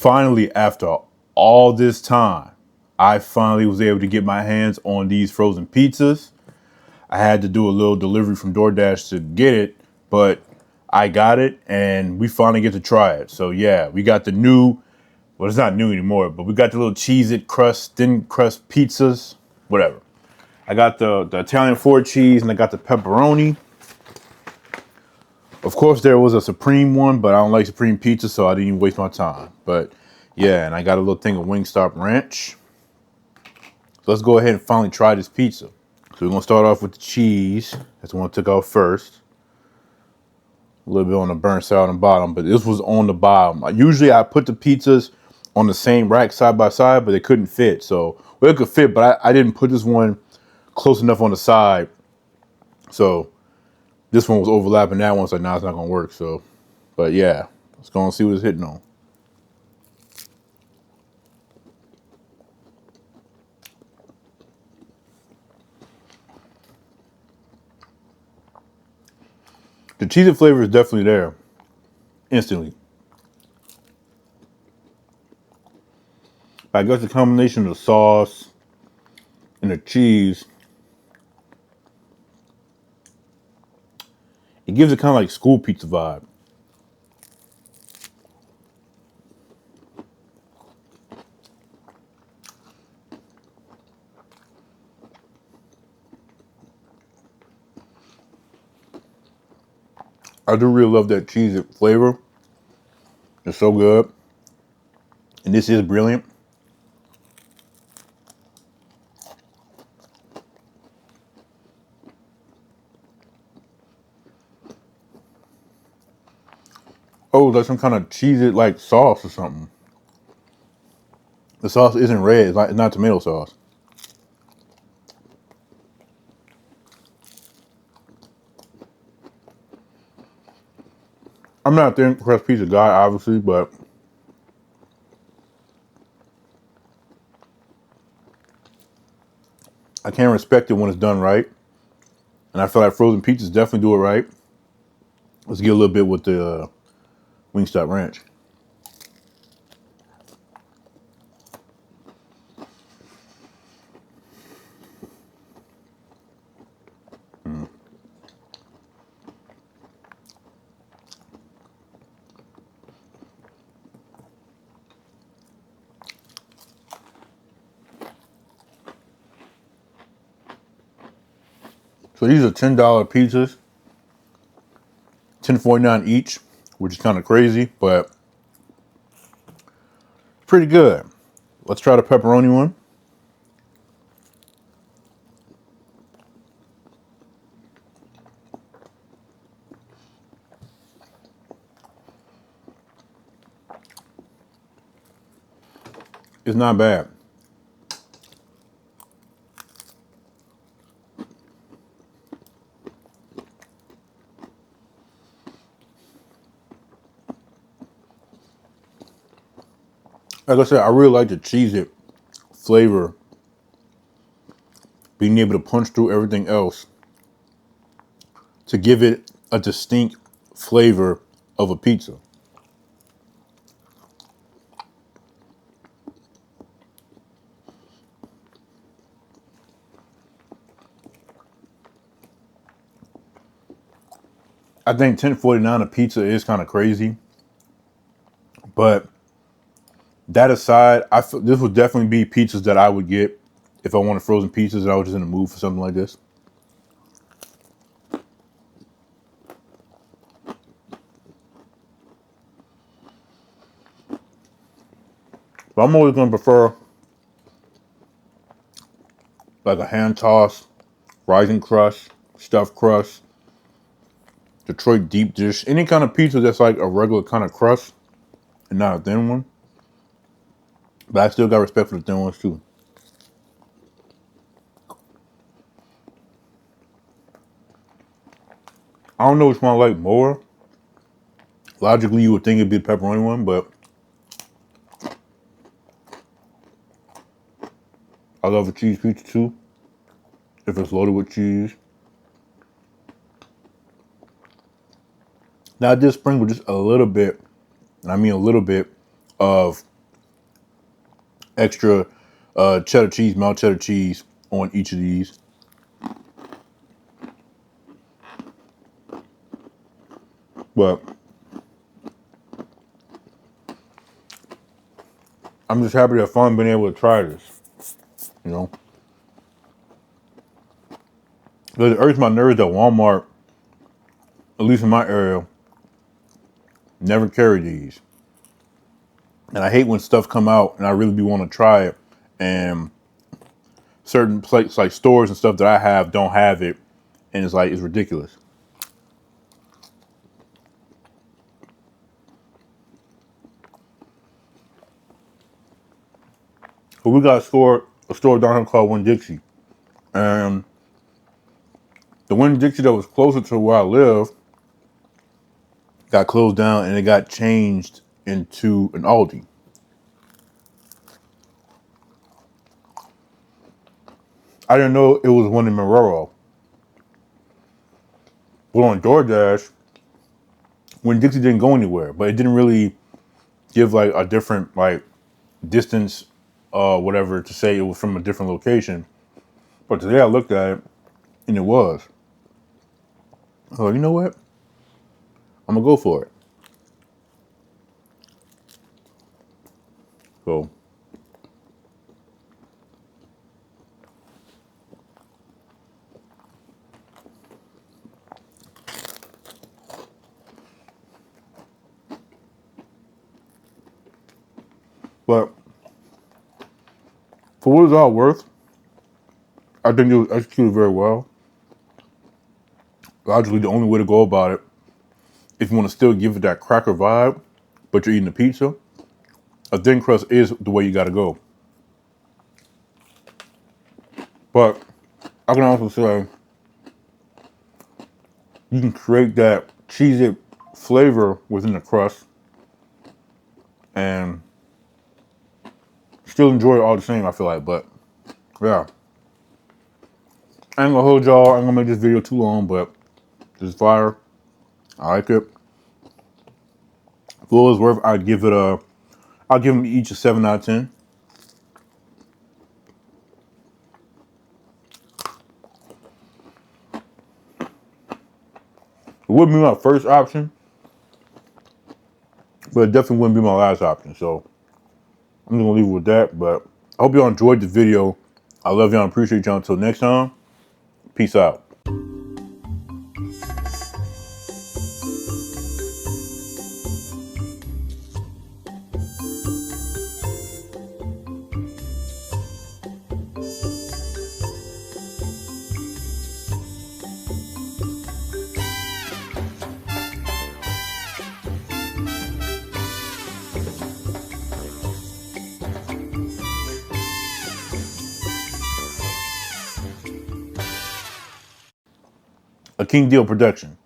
finally, after all this time, I finally was able to get my hands on these frozen pizzas. I had to do a little delivery from DoorDash to get it, but I got it and we finally get to try it. So yeah, we got the new, well, it's not new anymore, but we got the little Cheez-It crust, thin crust pizzas, whatever. I got the Italian 4 cheese and I got the pepperoni. Of course, there was a Supreme one, but I don't like Supreme pizza, so I didn't even waste my time. But yeah, and I got a little thing of Wingstop ranch. So let's go ahead and finally try this pizza. So we're gonna start off with the cheese. That's the one I took out first. A little bit on the burnt side on the bottom, but this was on the bottom. Usually I put the pizzas on the same rack side by side, but they couldn't fit. So, well, it could fit, but I didn't put this one close enough on the side. So this one was overlapping that one, so now it's not gonna work. So, but yeah, let's go and see what it's hitting on. The cheesy flavor is definitely there, instantly. I guess the combination of the sauce and the cheese, it gives it kind of like school pizza vibe. I do really love that cheese flavor. It's so good. And this is brilliant. Oh, that's some kind of cheese-it like sauce or something. The sauce isn't red, it's not tomato sauce. I'm not a thin crust pizza guy, obviously, but I can respect it when it's done right. And I feel like frozen pizzas definitely do it right. Let's get a little bit with the Wingstop ranch. So these are $10 pizzas, $10.49 each, which is kind of crazy, but pretty good. Let's try the pepperoni one. It's not bad. Like I said, I really like the Cheez-It flavor, being able to punch through everything else to give it a distinct flavor of a pizza. I think $10.49 a pizza is kind of crazy, but that aside, this would definitely be pizzas that I would get if I wanted frozen pizzas and I was just in the mood for something like this. But I'm always going to prefer like a hand toss, rising crust, stuffed crust, Detroit deep dish, any kind of pizza that's like a regular kind of crust and not a thin one. But I still got respect for the thin ones too. I don't know which one I like more. Logically, you would think it'd be the pepperoni one, but I love a cheese pizza too, if it's loaded with cheese. Now I did sprinkle just a little bit, and I mean a little bit, of extra cheddar cheese, melted cheddar cheese on each of these. But I'm just happy to have finally been able to try this, you know. Because it irks my nerves that Walmart, at least in my area, never carry these. And I hate when stuff come out and I really do want to try it, and certain places like stores and stuff that I have don't have it, and it's like, it's ridiculous. But we got a store down here called Winn-Dixie, and the Winn-Dixie that was closer to where I live got closed down, and it got changed into an Aldi. I didn't know it was one in Marrero. Well, on DoorDash, Winn-Dixie didn't go anywhere, but it didn't really give like a different like distance, whatever, to say it was from a different location. But today I looked at it, and it was. Oh, you know what? I'm gonna go for it. So, but for what it's all worth, I think it was executed very well. Logically, the only way to go about it, if you want to still give it that cracker vibe, but you're eating a pizza, a thin crust is the way you got to go. But I can also say you can create that cheesy flavor within the crust and still enjoy it all the same, I feel like. But yeah, I ain't gonna hold y'all. I ain't gonna make this video too long, but this is fire. I like it. For what it's worth, I'll give them each a 7 out of 10. It wouldn't be my first option, but it definitely wouldn't be my last option. So I'm gonna leave it with that. But I hope y'all enjoyed the video. I love y'all and appreciate y'all. Until next time, peace out. A KingDio production.